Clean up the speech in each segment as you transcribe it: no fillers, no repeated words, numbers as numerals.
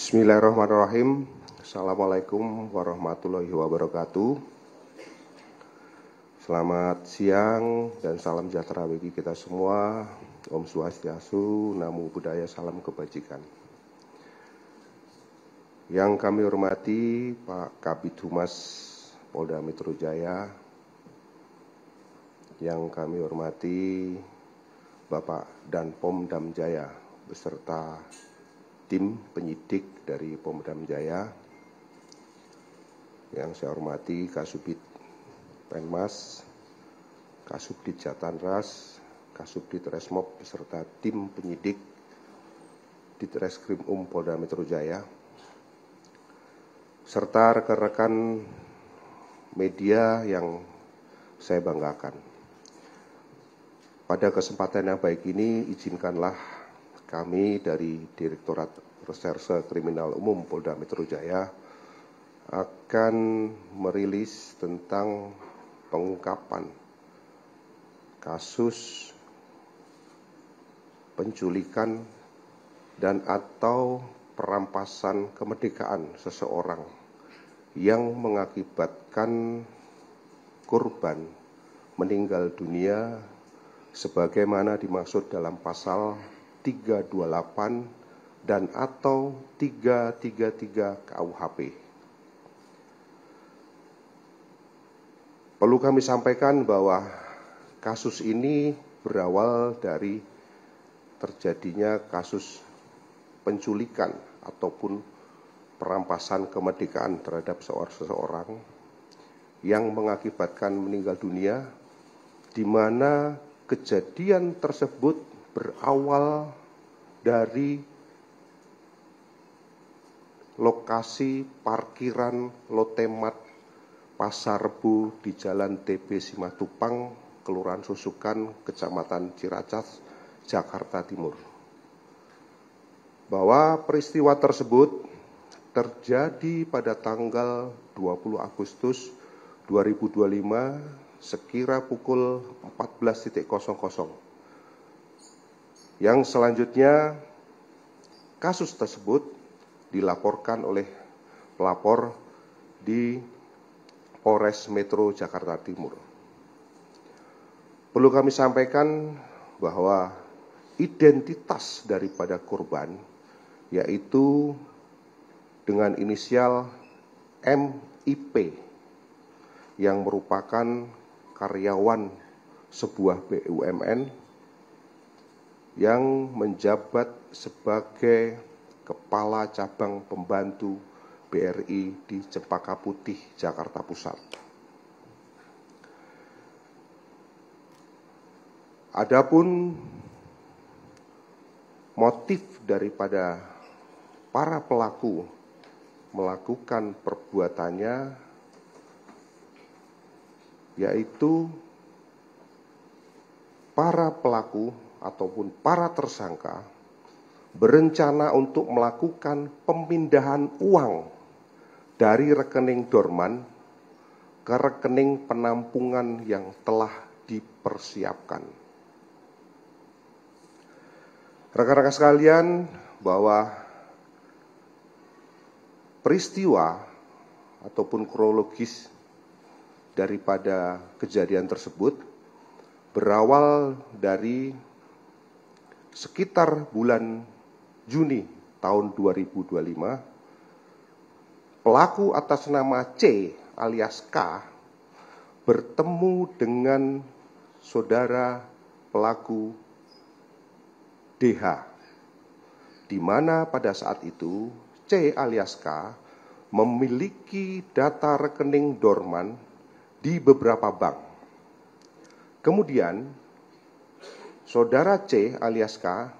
Bismillahirrahmanirrahim. Assalamualaikum warahmatullahi wabarakatuh. Selamat siang dan salam sejahtera bagi kita semua. Om Swastiastu, Namo Buddhaya, salam kebajikan. Yang kami hormati Pak Kabid Humas Polda Metro Jaya, yang kami hormati Bapak Danpom Dam Jaya beserta tim penyidik dari Pemdam Jaya, yang saya hormati Kasubdit Penmas, Kasubdit Jatanras, Kasubdit Resmob beserta tim penyidik Ditreskrim Polda Metro Jaya, serta rekan-rekan media yang saya banggakan. Pada kesempatan yang baik ini, izinkanlah kami dari Direktorat Reserse Kriminal Umum Polda Metro Jaya akan merilis tentang pengungkapan kasus penculikan dan atau perampasan kemerdekaan seseorang yang mengakibatkan korban meninggal dunia sebagaimana dimaksud dalam pasal 328 dan atau 333 KUHP. Perlu kami sampaikan bahwa kasus ini berawal dari terjadinya kasus penculikan ataupun perampasan kemerdekaan terhadap seseorang yang mengakibatkan meninggal dunia, di mana kejadian tersebut berawal dari lokasi parkiran Lotemat Pasar Rebo di Jalan TB Simatupang, Kelurahan Susukan, Kecamatan Ciracas, Jakarta Timur. Bahwa peristiwa tersebut terjadi pada tanggal 20 Agustus 2025 sekira pukul 14.00. Yang selanjutnya, kasus tersebut dilaporkan oleh pelapor di Polres Metro Jakarta Timur. Perlu kami sampaikan bahwa identitas daripada korban yaitu dengan inisial MIP yang merupakan karyawan sebuah BUMN yang menjabat sebagai Kepala Cabang Pembantu BRI di Cempaka Putih, Jakarta Pusat. Adapun motif daripada para pelaku melakukan perbuatannya yaitu para pelaku ataupun para tersangka berencana untuk melakukan pemindahan uang dari rekening dorman ke rekening penampungan yang telah dipersiapkan. Rekan-rekan sekalian, bahwa peristiwa ataupun kronologis daripada kejadian tersebut berawal dari sekitar bulan Juni tahun 2025, pelaku atas nama C alias K bertemu dengan saudara pelaku DH, di mana pada saat itu C alias K memiliki data rekening dorman di beberapa bank. Kemudian saudara C alias K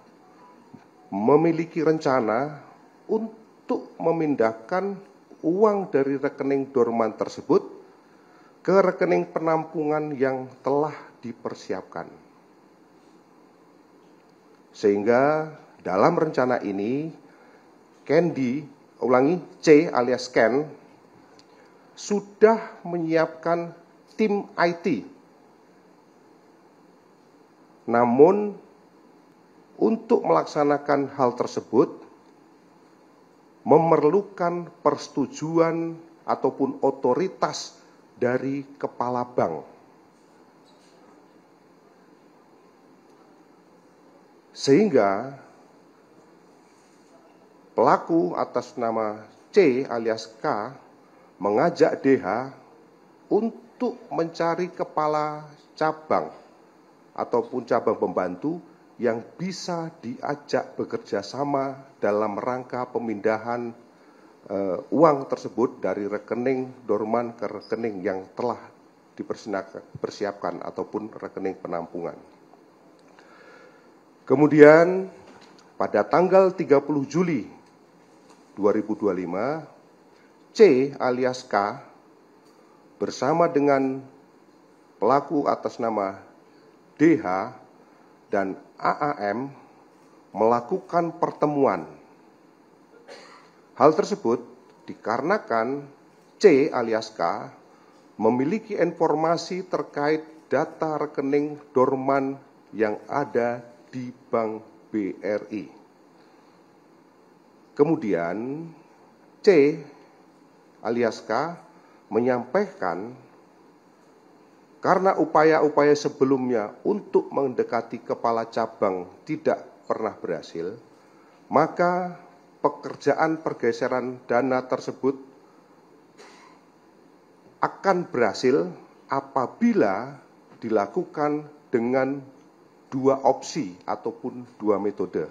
memiliki rencana untuk memindahkan uang dari rekening dorman tersebut ke rekening penampungan yang telah dipersiapkan. Sehingga dalam rencana ini C alias Ken sudah menyiapkan tim IT. Namun untuk melaksanakan hal tersebut memerlukan persetujuan ataupun otoritas dari kepala bank. Sehingga pelaku atas nama C alias K mengajak DH untuk mencari kepala cabang ataupun cabang pembantu yang bisa diajak bekerja sama dalam rangka pemindahan uang tersebut dari rekening dorman ke rekening yang telah dipersiapkan ataupun rekening penampungan. Kemudian pada tanggal 30 Juli 2025, C alias K bersama dengan pelaku atas nama DH dan AAM melakukan pertemuan. Hal tersebut dikarenakan C alias K memiliki informasi terkait data rekening dorman yang ada di Bank BRI. Kemudian C alias K menyampaikan karena upaya-upaya sebelumnya untuk mendekati kepala cabang tidak pernah berhasil, maka pekerjaan pergeseran dana tersebut akan berhasil apabila dilakukan dengan dua opsi ataupun dua metode.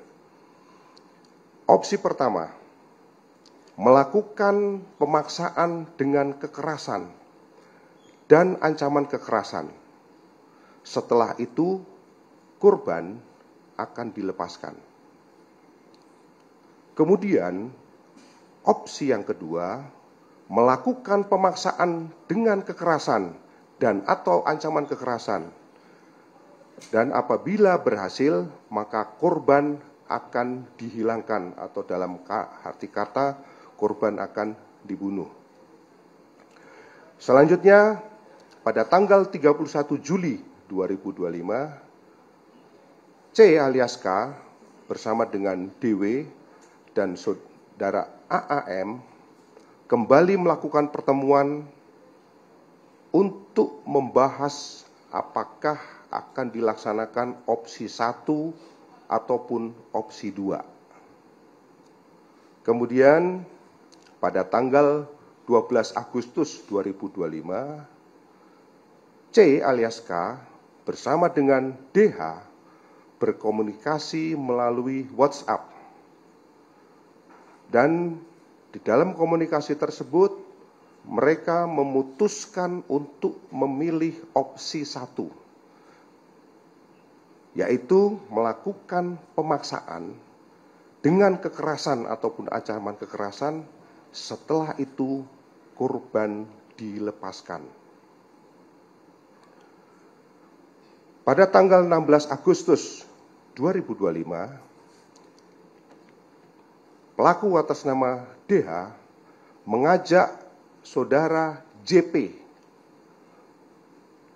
Opsi pertama, melakukan pemaksaan dengan kekerasan dan ancaman kekerasan. Setelah itu, korban akan dilepaskan. Kemudian, opsi yang kedua, melakukan pemaksaan dengan kekerasan dan atau ancaman kekerasan. Dan apabila berhasil, maka korban akan dihilangkan atau dalam arti kata korban akan dibunuh. Selanjutnya, pada tanggal 31 Juli 2025, C alias K bersama dengan DW dan saudara AAM kembali melakukan pertemuan untuk membahas apakah akan dilaksanakan opsi 1 ataupun opsi 2. Kemudian pada tanggal 12 Agustus 2025, C alias K bersama dengan DH berkomunikasi melalui WhatsApp. Dan di dalam komunikasi tersebut, mereka memutuskan untuk memilih opsi 1. Yaitu melakukan pemaksaan dengan kekerasan ataupun ancaman kekerasan, setelah itu korban dilepaskan. Pada tanggal 16 Agustus 2025, pelaku atas nama DH mengajak saudara JP,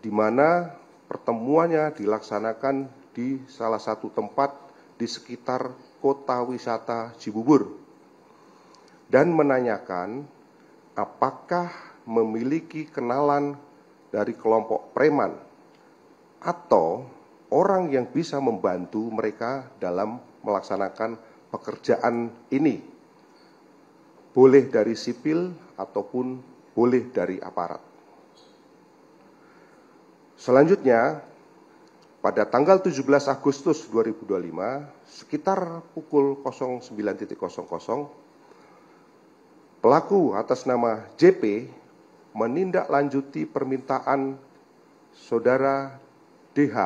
di mana pertemuannya dilaksanakan di salah satu tempat di sekitar kota wisata Cibubur dan menanyakan apakah memiliki kenalan dari kelompok preman atau orang yang bisa membantu mereka dalam melaksanakan pekerjaan ini, boleh dari sipil ataupun boleh dari aparat. Selanjutnya, pada tanggal 17 Agustus 2025, sekitar pukul 09.00, pelaku atas nama JP menindaklanjuti permintaan saudara DH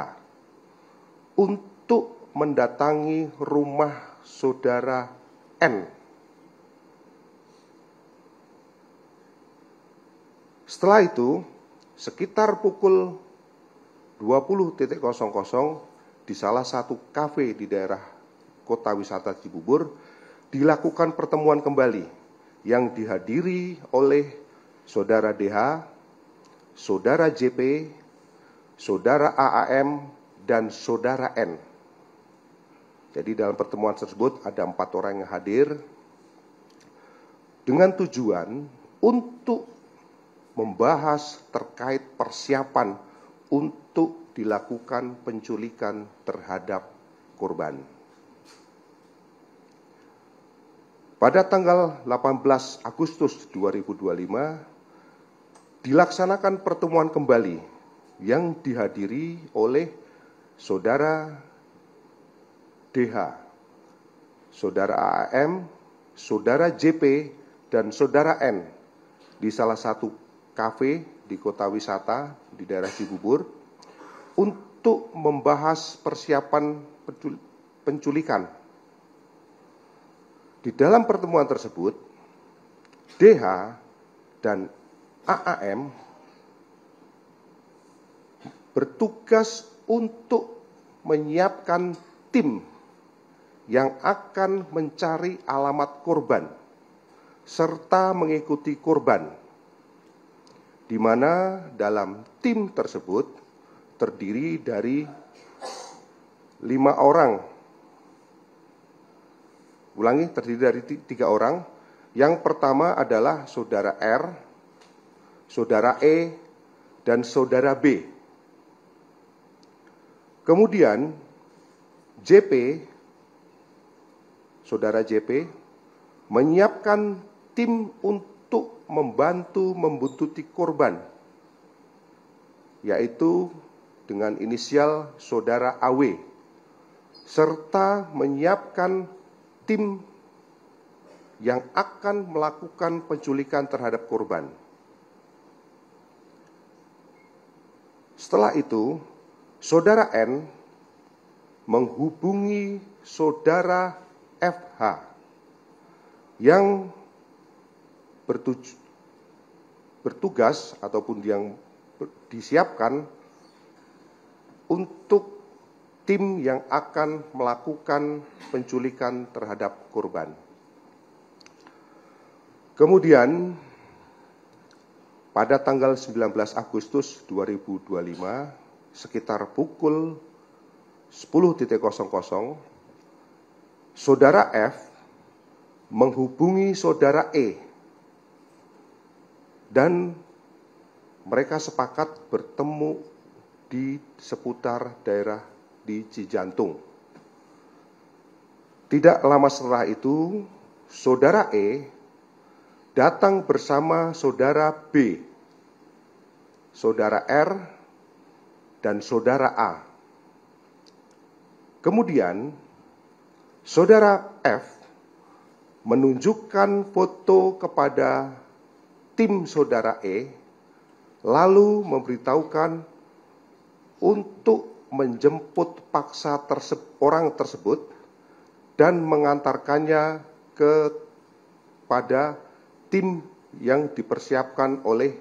untuk mendatangi rumah saudara N. Setelah itu, sekitar pukul 20.00 di salah satu kafe di daerah kota wisata Cibubur dilakukan pertemuan kembali yang dihadiri oleh saudara DH, saudara JP, saudara AAM, dan saudara N. Jadi dalam pertemuan tersebut ada 4 orang yang hadir. dengan tujuan untuk membahas terkait persiapan untuk dilakukan penculikan terhadap korban. Pada tanggal 18 Agustus 2025 dilaksanakan pertemuan kembali yang dihadiri oleh Saudara DH, Saudara AM, Saudara JP, dan Saudara N di salah satu kafe di kota wisata di daerah Cibubur untuk membahas persiapan penculikan. Di dalam pertemuan tersebut, DH dan AAM bertugas untuk menyiapkan tim yang akan mencari alamat korban serta mengikuti korban, di mana dalam tim tersebut terdiri dari 5 orang. Ulangi, terdiri dari 3 orang. Yang pertama adalah Saudara R, Saudara E, dan Saudara B. Kemudian JP, Saudara JP, menyiapkan tim untuk membantu membuntuti korban, yaitu dengan inisial Saudara AW, serta menyiapkan tim yang akan melakukan penculikan terhadap korban. Setelah itu, Saudara N menghubungi Saudara FH yang bertugas ataupun yang disiapkan untuk tim yang akan melakukan penculikan terhadap korban. Kemudian pada tanggal 19 Agustus 2025 sekitar pukul 10.00 Saudara F menghubungi Saudara E dan mereka sepakat bertemu di seputar daerah di Cijantung. Tidak lama setelah itu, Saudara E datang bersama Saudara B, Saudara R, dan Saudara A. Kemudian, Saudara F menunjukkan foto kepada tim Saudara E, lalu memberitahukan untuk menjemput paksa orang tersebut dan mengantarkannya kepada tim yang dipersiapkan oleh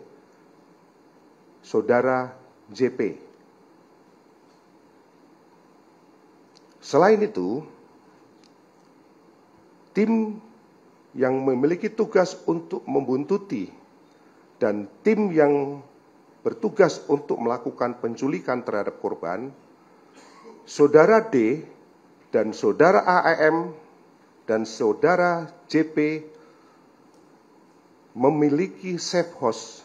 Saudara JP. Selain itu, tim yang memiliki tugas untuk membuntuti dan tim yang bertugas untuk melakukan penculikan terhadap korban, Saudara D dan Saudara AAM dan Saudara JP memiliki safe house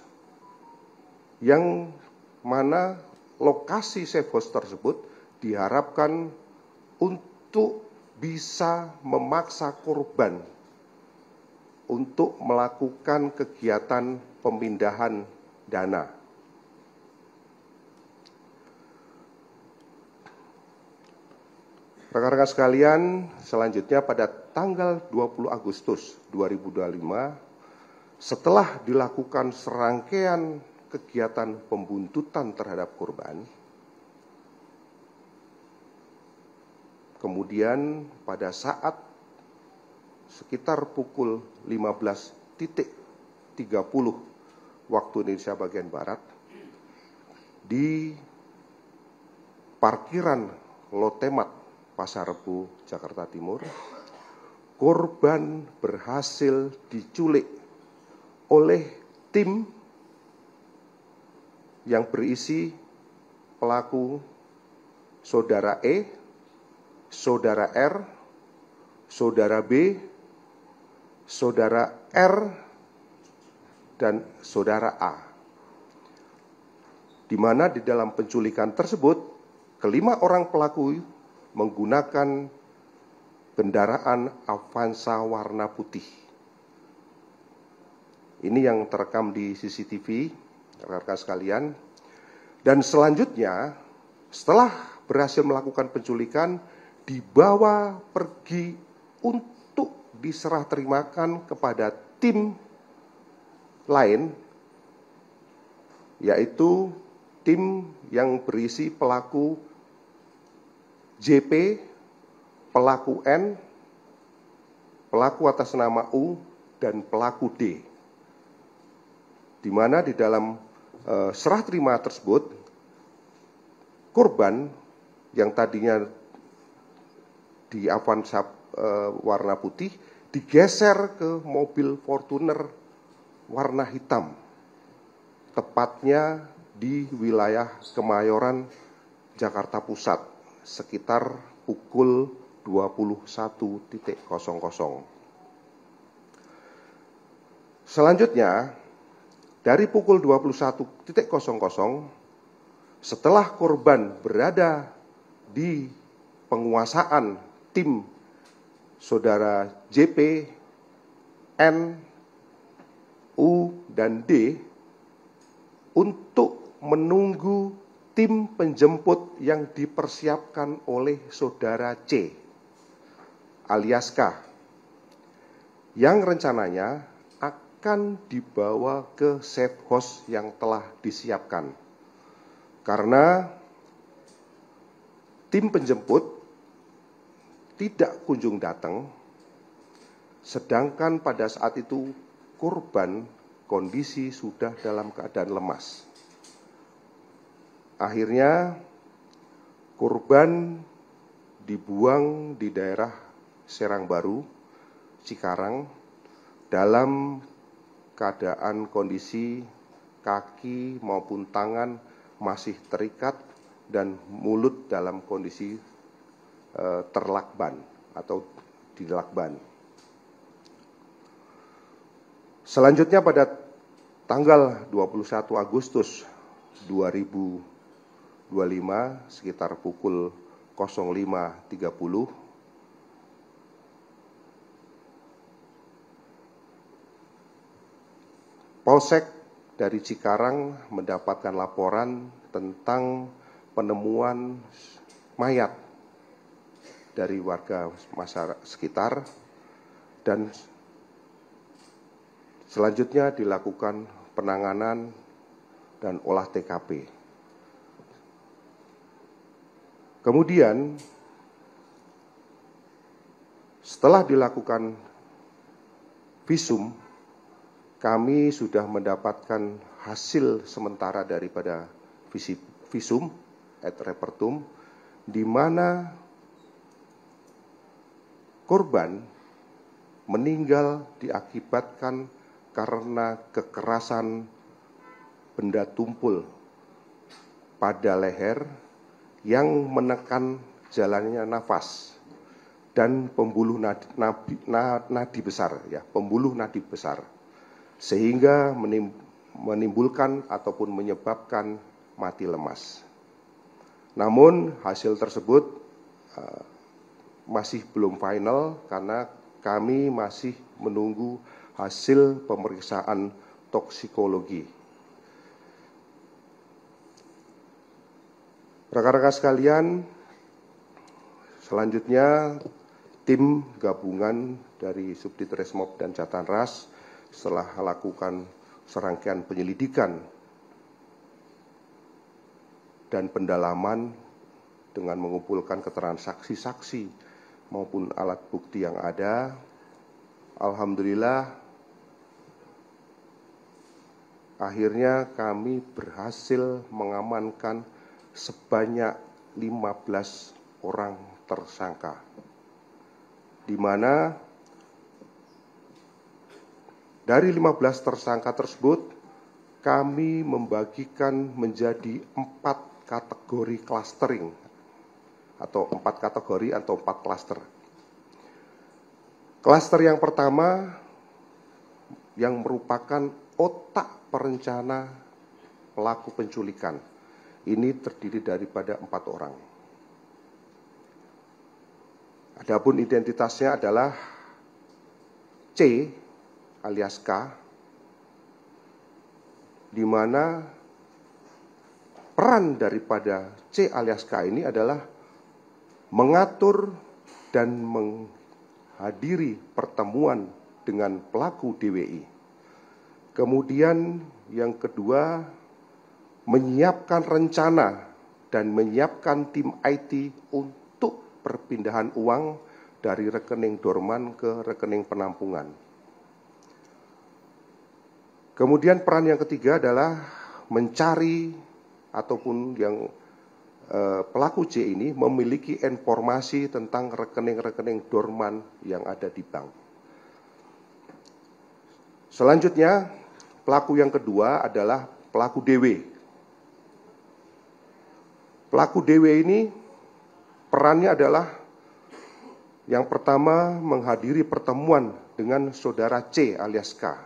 yang mana lokasi safe house tersebut diharapkan untuk bisa memaksa korban untuk melakukan kegiatan pemindahan dana. Rekan-rekan sekalian, selanjutnya pada tanggal 20 Agustus 2025, setelah dilakukan serangkaian kegiatan pembuntutan terhadap korban, kemudian pada saat sekitar pukul 15.30 waktu Indonesia bagian Barat, di parkiran Lotemat Pasar Rebo, Jakarta Timur, korban berhasil diculik oleh tim yang berisi pelaku Saudara E, Saudara R, Saudara B, saudara R dan saudara A, di mana di dalam penculikan tersebut kelima orang pelaku menggunakan kendaraan Avanza warna putih. Ini yang terekam di CCTV, rekan-rekan sekalian. Dan selanjutnya, setelah berhasil melakukan penculikan, dibawa pergi untuk diserah terimakan kepada tim lain, yaitu tim yang berisi pelaku JP, pelaku N, pelaku atas nama U, dan pelaku D. Di mana di dalam serah terima tersebut, korban yang tadinya di Avanza warna putih digeser ke mobil Fortuner warna hitam, tepatnya di wilayah Kemayoran, Jakarta Pusat, sekitar pukul 21.00. Selanjutnya, dari pukul 21.00, setelah korban berada di penguasaan tim saudara JP, N, U, dan D untuk menunggu tim penjemput yang dipersiapkan oleh saudara C alias K, yang rencananya akan dibawa ke safe house yang telah disiapkan. Karena tim penjemput tidak kunjung datang, sedangkan pada saat itu korban kondisi sudah dalam keadaan lemas. Akhirnya korban dibuang di daerah Serang Baru, Cikarang, dalam keadaan kondisi kaki maupun tangan masih terikat dan mulut dalam kondisi terlakban atau dilakban. Selanjutnya pada tanggal 21 Agustus 2025 sekitar pukul 05.30, Polsek dari Cikarang mendapatkan laporan tentang penemuan mayat dari warga masyarakat sekitar, dan selanjutnya dilakukan penanganan dan olah TKP. Kemudian setelah dilakukan visum, kami sudah mendapatkan hasil sementara daripada visum et repertum, di mana korban meninggal diakibatkan karena kekerasan benda tumpul pada leher yang menekan jalannya nafas dan pembuluh nadi besar, ya, pembuluh nadi besar, sehingga menimbulkan ataupun menyebabkan mati lemas. Namun hasil tersebut masih belum final karena kami masih menunggu hasil pemeriksaan toksikologi. Rekan-rekan sekalian, selanjutnya tim gabungan dari Subdit Resmob dan Jatan Ras setelah melakukan serangkaian penyelidikan dan pendalaman dengan mengumpulkan keterangan saksi-saksi maupun alat bukti yang ada, alhamdulillah akhirnya kami berhasil mengamankan sebanyak 15 orang tersangka, di mana dari 15 tersangka tersebut, kami membagikan menjadi 4 kategori clustering atau 4 kategori atau 4 klaster. Klaster yang pertama yang merupakan otak perencana pelaku penculikan. Ini terdiri daripada 4 orang. Adapun identitasnya adalah C alias K, di mana peran daripada C alias K ini adalah mengatur dan menghadiri pertemuan dengan pelaku DWI. Kemudian yang kedua, menyiapkan rencana dan menyiapkan tim IT untuk perpindahan uang dari rekening dorman ke rekening penampungan. Kemudian peran yang ketiga adalah mencari ataupun yang pelaku C ini memiliki informasi tentang rekening-rekening dorman yang ada di bank. Selanjutnya, pelaku yang kedua adalah pelaku DW. Pelaku DW ini perannya adalah yang pertama menghadiri pertemuan dengan saudara C alias K.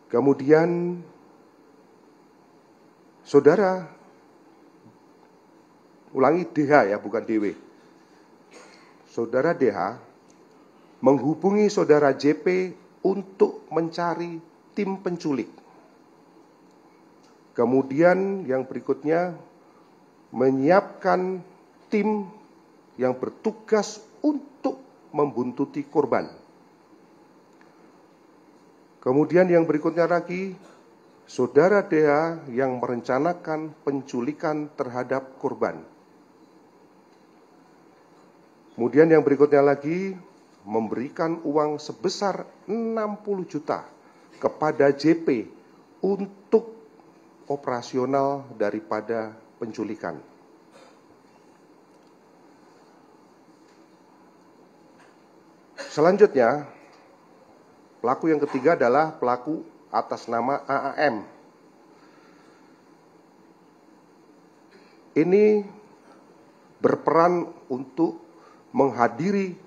Kemudian saudara, ulangi DH ya, bukan DW. Saudara DH menghubungi saudara JP untuk mencari tim penculik. Kemudian yang berikutnya, menyiapkan tim yang bertugas untuk membuntuti korban. Kemudian yang berikutnya lagi, saudara DH yang merencanakan penculikan terhadap korban. Kemudian yang berikutnya lagi, memberikan uang sebesar 60 juta kepada JP untuk operasional daripada penculikan. Selanjutnya, pelaku yang ketiga adalah pelaku atas nama AAM. Ini berperan untuk menghadiri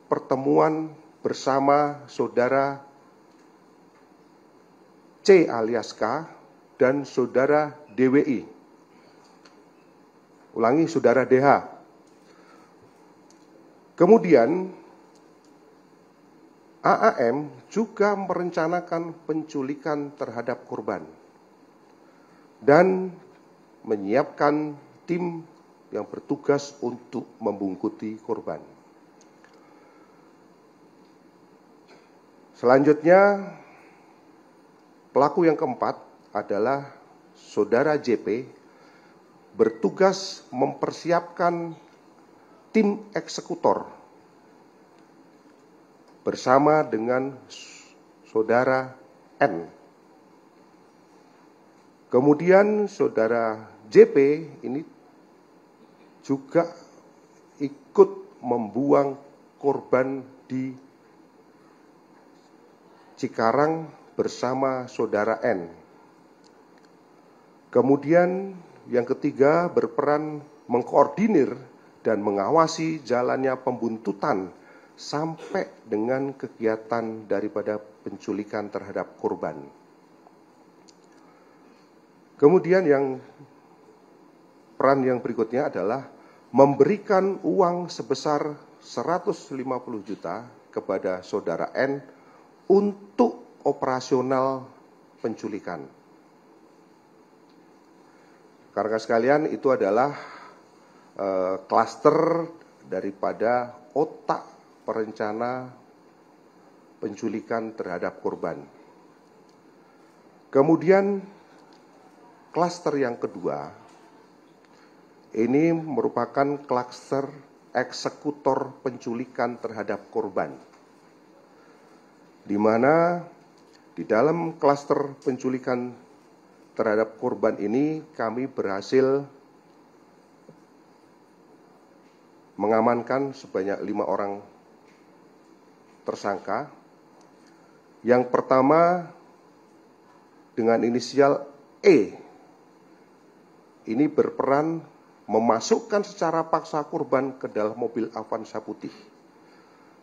pertemuan bersama saudara C alias K dan saudara DWI. Ulangi, saudara DH. Kemudian AAM juga merencanakan penculikan terhadap korban dan menyiapkan tim yang bertugas untuk membungkuti korban. Selanjutnya, pelaku yang keempat adalah saudara JP bertugas mempersiapkan tim eksekutor bersama dengan saudara N. Kemudian saudara JP ini juga ikut membuang korban di Cikarang bersama saudara N. Kemudian yang ketiga berperan mengkoordinir dan mengawasi jalannya pembuntutan sampai dengan kegiatan daripada penculikan terhadap korban. Kemudian peran yang berikutnya adalah memberikan uang sebesar 150 juta kepada saudara N untuk operasional penculikan. Rekan-rekan sekalian, itu adalah klaster daripada otak perencana penculikan terhadap korban. Kemudian klaster yang kedua, ini merupakan klaster eksekutor penculikan terhadap korban, di mana di dalam klaster penculikan terhadap korban ini kami berhasil mengamankan sebanyak 5 orang tersangka. Yang pertama dengan inisial E, ini berperan memasukkan secara paksa korban ke dalam mobil Avanza putih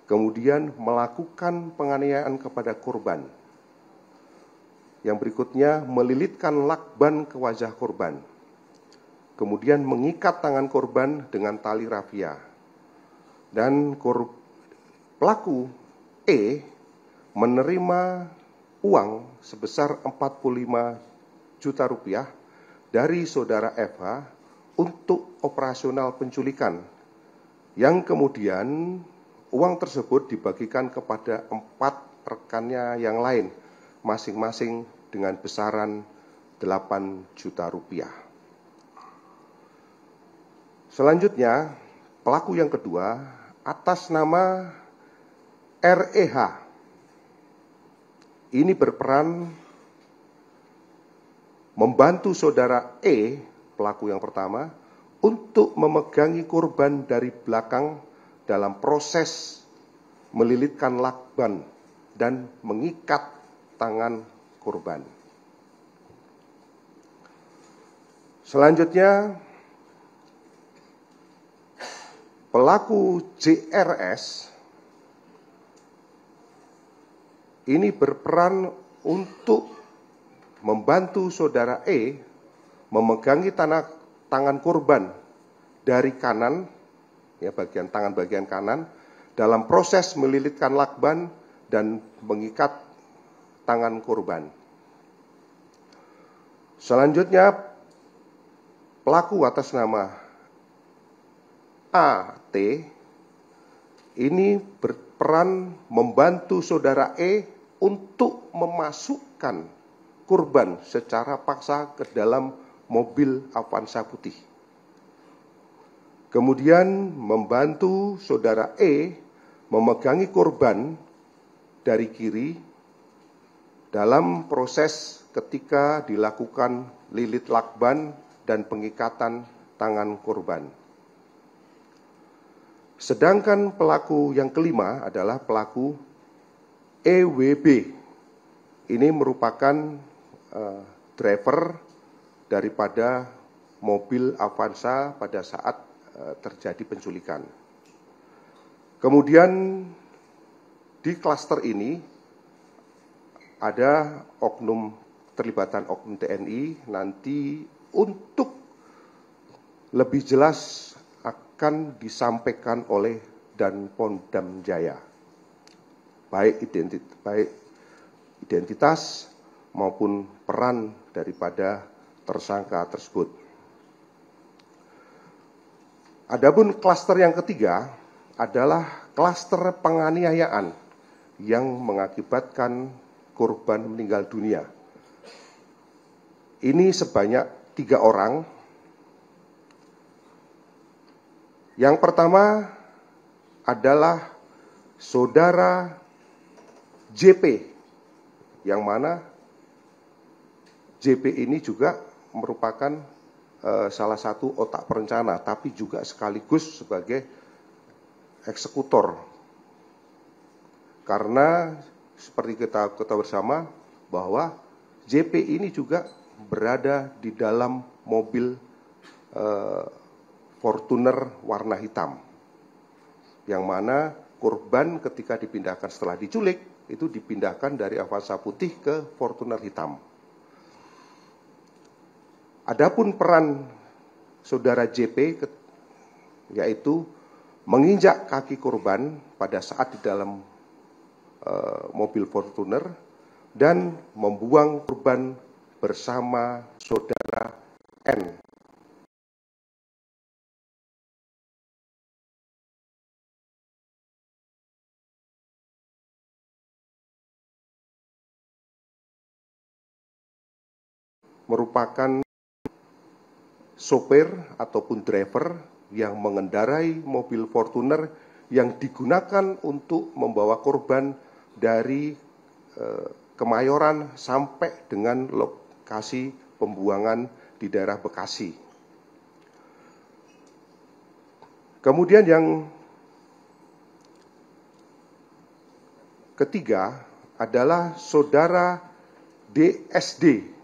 kemudian melakukan penganiayaan kepada korban. Yang berikutnya, melilitkan lakban ke wajah korban, kemudian mengikat tangan korban dengan tali rafia. Dan pelaku E menerima uang sebesar 45 juta rupiah dari saudara FH untuk operasional penculikan, yang kemudian uang tersebut dibagikan kepada 4 rekannya yang lain, masing-masing dengan besaran 8 juta rupiah. Selanjutnya, pelaku yang kedua atas nama REH ini berperan membantu saudara E, pelaku yang pertama, untuk memegangi korban dari belakang dalam proses melilitkan lakban dan mengikat tangan korban. Selanjutnya, pelaku JRS ini berperan untuk membantu saudara E memegangi tangan korban dari kanan, ya bagian tangan bagian kanan, dalam proses melilitkan lakban dan mengikat tangan korban. Selanjutnya, pelaku atas nama AT ini berperan membantu saudara E untuk memasukkan korban secara paksa ke dalam mobil Avanza putih. Kemudian membantu saudara E memegangi korban dari kiri dalam proses ketika dilakukan lilit lakban dan pengikatan tangan korban. Sedangkan pelaku yang kelima adalah pelaku EWB. Ini merupakan driver daripada mobil Avanza pada saat terjadi penculikan. Kemudian di klaster ini ada terlibatan oknum TNI. Nanti untuk lebih jelas akan disampaikan oleh Danpom Jaya, baik identitas maupun peran daripada tersangka tersebut. Adapun klaster yang ketiga adalah klaster penganiayaan yang mengakibatkan korban meninggal dunia. Ini sebanyak 3 orang. Yang pertama adalah saudara JP, yang mana JP ini juga merupakan salah satu otak perencana, tapi juga sekaligus sebagai eksekutor. Karena seperti kita ketahui bersama bahwa JP ini juga berada di dalam mobil Fortuner warna hitam, yang mana korban ketika dipindahkan setelah diculik itu dipindahkan dari Avanza putih ke Fortuner hitam. Adapun peran saudara JP yaitu menginjak kaki korban pada saat di dalam mobil Fortuner dan membuang korban bersama saudara N. Merupakan sopir ataupun driver yang mengendarai mobil Fortuner yang digunakan untuk membawa korban dari Kemayoran sampai dengan lokasi pembuangan di daerah Bekasi. Kemudian yang ketiga adalah saudara DSD.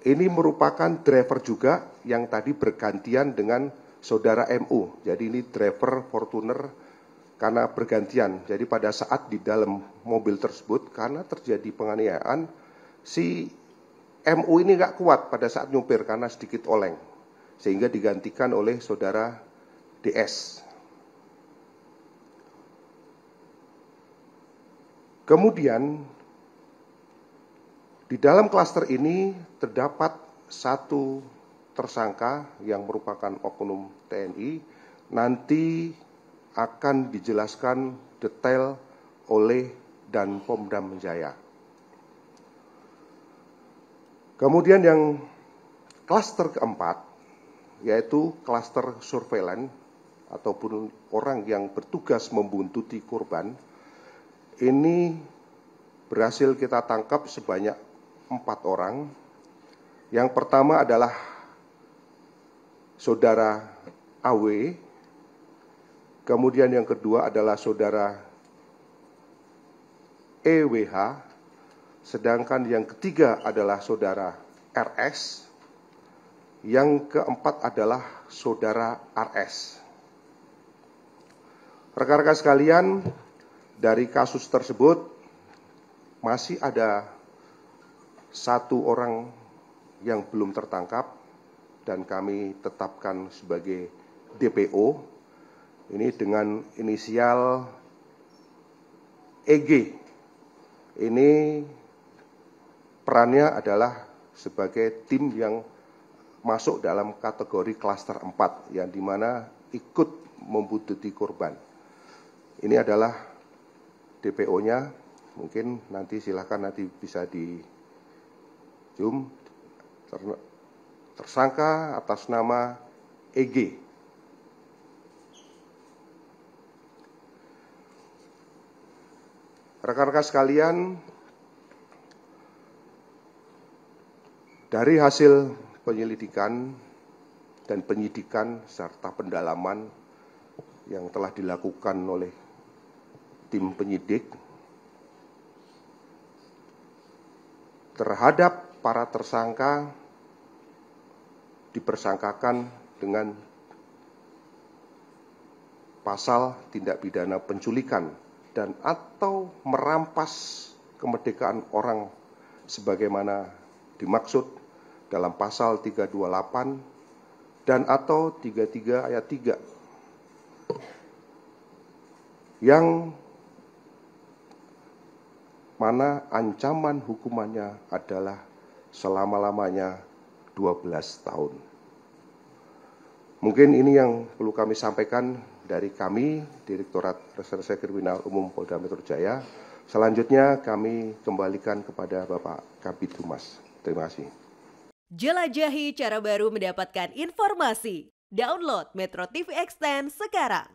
Ini merupakan driver juga yang tadi bergantian dengan saudara MU. Jadi ini driver Fortuner karena bergantian. Jadi pada saat di dalam mobil tersebut, karena terjadi penganiayaan, si MU ini nggak kuat pada saat nyupir karena sedikit oleng, sehingga digantikan oleh saudara DS. Kemudian di dalam klaster ini terdapat satu tersangka yang merupakan oknum TNI, nanti akan dijelaskan detail oleh Danpom Dam Jaya. Kemudian yang klaster keempat, yaitu klaster surveillance ataupun orang yang bertugas membuntuti korban, ini berhasil kita tangkap sebanyak 4 orang. Yang pertama adalah saudara AW, kemudian yang kedua adalah saudara EWH, sedangkan yang ketiga adalah saudara RS, yang keempat adalah saudara RS. Rekan-rekan sekalian, dari kasus tersebut masih ada 1 orang yang belum tertangkap dan kami tetapkan sebagai DPO. Ini dengan inisial EG. Ini perannya adalah sebagai tim yang masuk dalam kategori klaster 4, yang dimana ikut membuntuti korban. Ini adalah DPO-nya, mungkin nanti silakan nanti bisa di zoom. Tersangka atas nama EG. Rekan-rekan sekalian, dari hasil penyelidikan dan penyidikan serta pendalaman yang telah dilakukan oleh tim penyidik terhadap para tersangka dipersangkakan dengan pasal tindak pidana penculikan dan atau merampas kemerdekaan orang sebagaimana dimaksud dalam pasal 328 dan atau 33 ayat 3, yang mana ancaman hukumannya adalah selama-lamanya 12 tahun. Mungkin ini yang perlu kami sampaikan dari kami, Direktorat Reserse Kriminal Umum Polda Metro Jaya. Selanjutnya kami kembalikan kepada Bapak Kabid Humas. Terima kasih. Jelajahi cara baru mendapatkan informasi. Download Metro TV Extend sekarang.